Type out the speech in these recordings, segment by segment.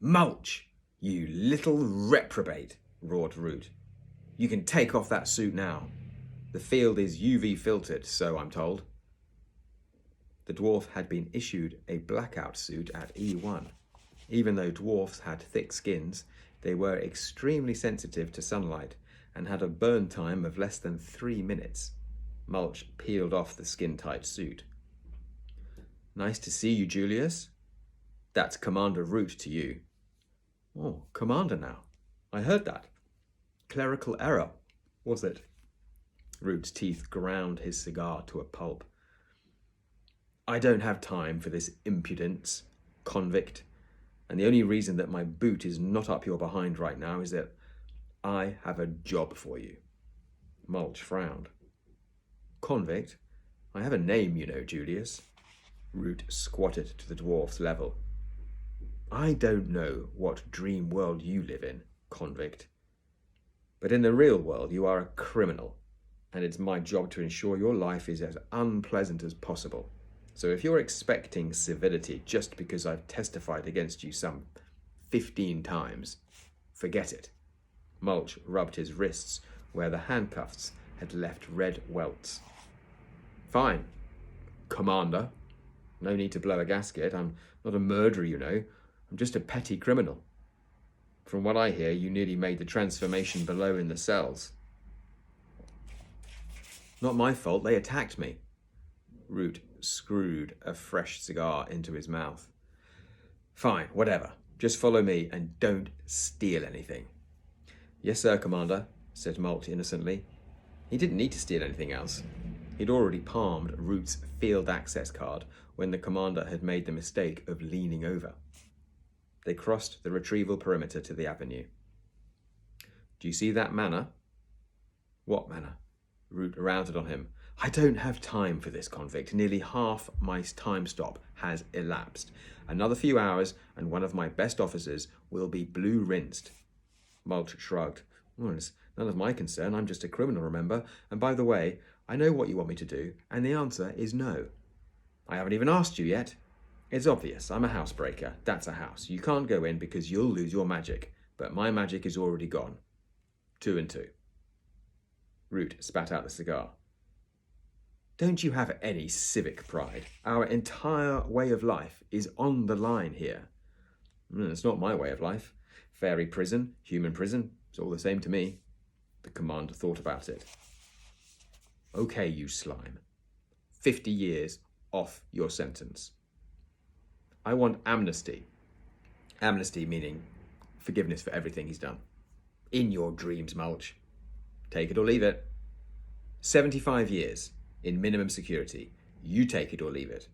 Mulch, you little reprobate, roared Root. You can take off that suit now. The field is UV filtered, so I'm told. The dwarf had been issued a blackout suit at E1. Even though dwarfs had thick skins, they were extremely sensitive to sunlight and had a burn time of less than 3 minutes. Mulch peeled off the skin-tight suit. Nice to see you, Julius. That's Commander Root to you. Oh, Commander now. I heard that. Clerical error, was it? Root's teeth ground his cigar to a pulp. I don't have time for this impudence, convict. And the only reason that my boot is not up your behind right now is that I have a job for you. Mulch frowned. Convict? I have a name, you know, Julius. Root squatted to the dwarf's level. I don't know what dream world you live in, convict. But in the real world, you are a criminal, and it's my job to ensure your life is as unpleasant as possible. So if you're expecting civility just because I've testified against you some 15 times, forget it. Mulch rubbed his wrists where the handcuffs had left red welts. Fine, Commander. No need to blow a gasket. I'm not a murderer, you know. I'm just a petty criminal. From what I hear, you nearly made the transformation below in the cells. Not my fault. They attacked me. Root screwed a fresh cigar into his mouth. Fine, whatever. Just follow me and don't steal anything. Yes, sir, Commander, said Mulch innocently. He didn't need to steal anything else. He'd already palmed Root's field access card when the commander had made the mistake of leaning over. They crossed the retrieval perimeter to the avenue. Do you see that manor? What manor? Root rounded on him. I don't have time for this, convict. Nearly half my time stop has elapsed. Another few hours and one of my best officers will be blue-rinsed. Mulch shrugged. Well, it's none of my concern. I'm just a criminal, remember? And by the way, I know what you want me to do, and the answer is no. I haven't even asked you yet. It's obvious. I'm a housebreaker. That's a house. You can't go in because you'll lose your magic, but my magic is already gone. 2 and 2. Root spat out the cigar. Don't you have any civic pride? Our entire way of life is on the line here. It's not my way of life. Fairy prison, human prison, it's all the same to me. The commander thought about it. Okay, you slime. 50 years off your sentence. I want amnesty. Amnesty meaning forgiveness for everything he's done. In your dreams, Mulch. Take it or leave it. 75 years in minimum security. You take it or leave it.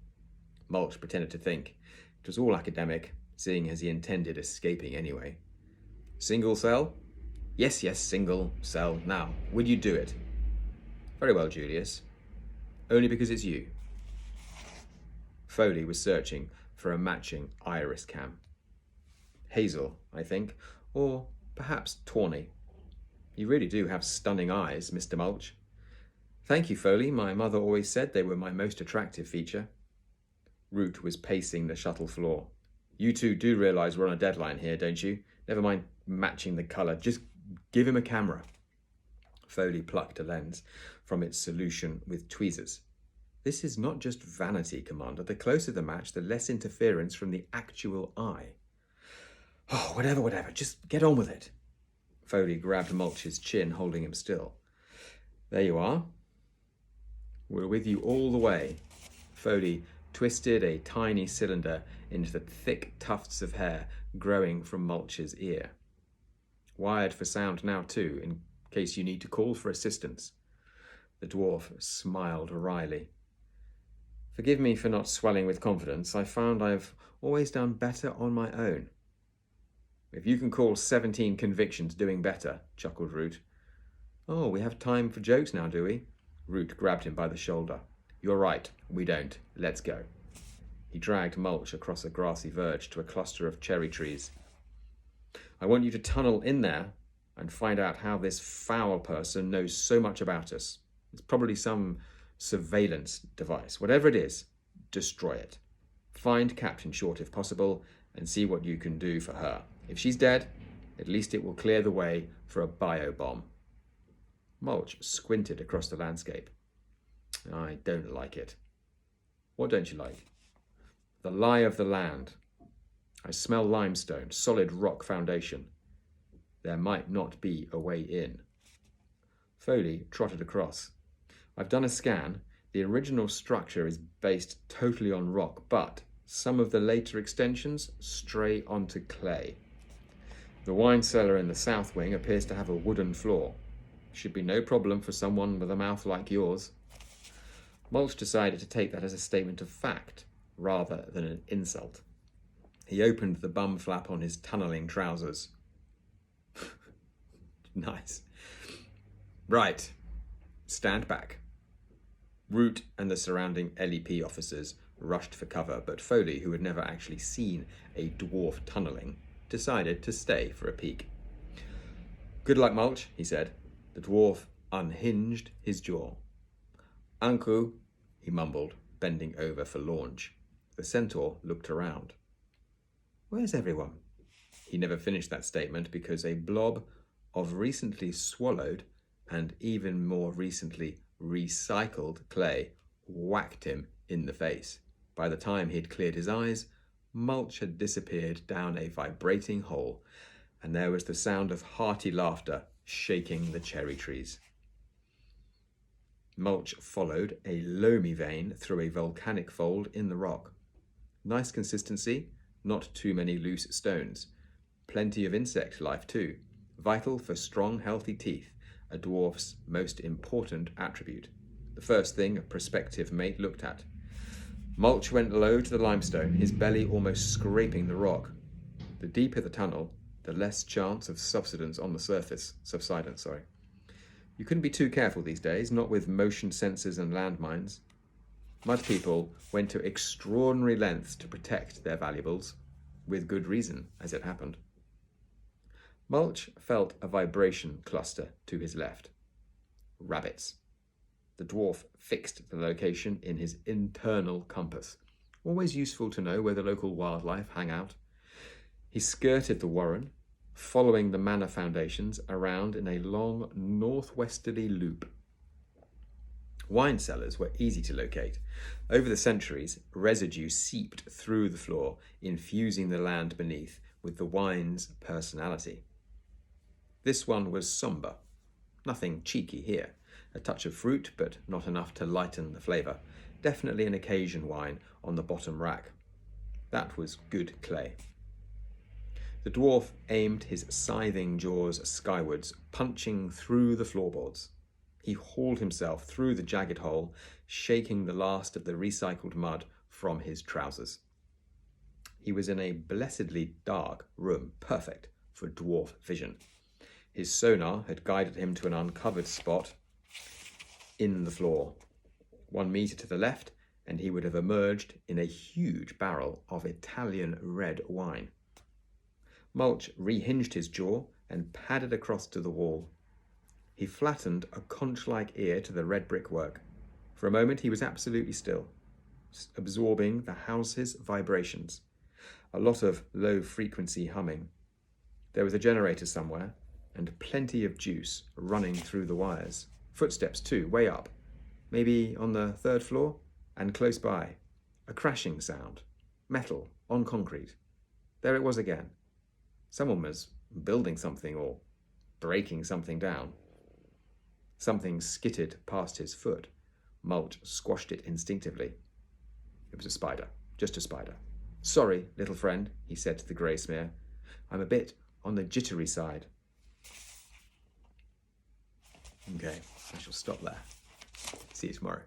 Mulch pretended to think. It was all academic, seeing as he intended escaping anyway. Single cell? Yes, single cell. Now, will you do it? Very well, Julius. Only because it's you. Foley was searching for a matching iris cam. Hazel, I think, or perhaps tawny. You really do have stunning eyes, Mr. Mulch. Thank you, Foley. My mother always said they were my most attractive feature. Root was pacing the shuttle floor. You two do realise we're on a deadline here, don't you? Never mind matching the colour. Just give him a camera. Foley plucked a lens from its solution with tweezers. This is not just vanity, Commander. The closer the match, the less interference from the actual eye. Oh, whatever. Just get on with it. Foley grabbed Mulch's chin, holding him still. There you are. We're with you all the way. Foley twisted a tiny cylinder into the thick tufts of hair growing from Mulch's ear. Wired for sound now too, in case you need to call for assistance. The dwarf smiled wryly. Forgive me for not swelling with confidence. I found I've always done better on my own. If you can call 17 convictions doing better, chuckled Root. Oh, we have time for jokes now, do we? Root grabbed him by the shoulder. You're right, we don't. Let's go. He dragged Mulch across a grassy verge to a cluster of cherry trees. I want you to tunnel in there and find out how this foul person knows so much about us. It's probably some surveillance device. Whatever it is, destroy it. Find Captain Short if possible and see what you can do for her. If she's dead, at least it will clear the way for a bio-bomb. Mulch squinted across the landscape. I don't like it. What don't you like? The lie of the land. I smell limestone, solid rock foundation. There might not be a way in. Foley trotted across. I've done a scan. The original structure is based totally on rock, but some of the later extensions stray onto clay. The wine cellar in the south wing appears to have a wooden floor. Should be no problem for someone with a mouth like yours. Mulch decided to take that as a statement of fact, rather than an insult. He opened the bum flap on his tunnelling trousers. Nice. Right. Stand back. Root and the surrounding LEP officers rushed for cover, but Foley, who had never actually seen a dwarf tunnelling, decided to stay for a peek. Good luck, Mulch, he said. The dwarf unhinged his jaw. Anku, he mumbled, bending over for launch. The centaur looked around. Where's everyone? He never finished that statement because a blob of recently swallowed and even more recently recycled clay whacked him in the face. By the time he'd cleared his eyes, Mulch had disappeared down a vibrating hole, and there was the sound of hearty laughter shaking the cherry trees. Mulch followed a loamy vein through a volcanic fold in the rock. Nice consistency, not too many loose stones. Plenty of insect life too, vital for strong, healthy teeth, a dwarf's most important attribute. The first thing a prospective mate looked at. Mulch went low to the limestone, his belly almost scraping the rock. The deeper the tunnel, the less chance of subsidence on the surface. Subsidence. You couldn't be too careful these days, not with motion sensors and landmines. Mud people went to extraordinary lengths to protect their valuables, with good reason, as it happened. Mulch felt a vibration cluster to his left. Rabbits. The dwarf fixed the location in his internal compass. Always useful to know where the local wildlife hang out. He skirted the warren, following the manor foundations around in a long northwesterly loop. Wine cellars were easy to locate. Over the centuries, residue seeped through the floor, infusing the land beneath with the wine's personality. This one was sombre. Nothing cheeky here. A touch of fruit, but not enough to lighten the flavour. Definitely an occasion wine on the bottom rack. That was good clay. The dwarf aimed his scything jaws skywards, punching through the floorboards. He hauled himself through the jagged hole, shaking the last of the recycled mud from his trousers. He was in a blessedly dark room, perfect for dwarf vision. His sonar had guided him to an uncovered spot in the floor. 1 metre to the left, and he would have emerged in a huge barrel of Italian red wine. Mulch rehinged his jaw and padded across to the wall. He flattened a conch-like ear to the red brickwork. For a moment he was absolutely still, absorbing the house's vibrations. A lot of low-frequency humming. There was a generator somewhere, and plenty of juice running through the wires. Footsteps too, way up. Maybe on the 3rd floor, and close by. A crashing sound. Metal on concrete. There it was again. Someone was building something or breaking something down. Something skittered past his foot. Mulch squashed it instinctively. It was a spider, just a spider. Sorry, little friend, he said to the grey smear. I'm a bit on the jittery side. Okay, I shall stop there. See you tomorrow.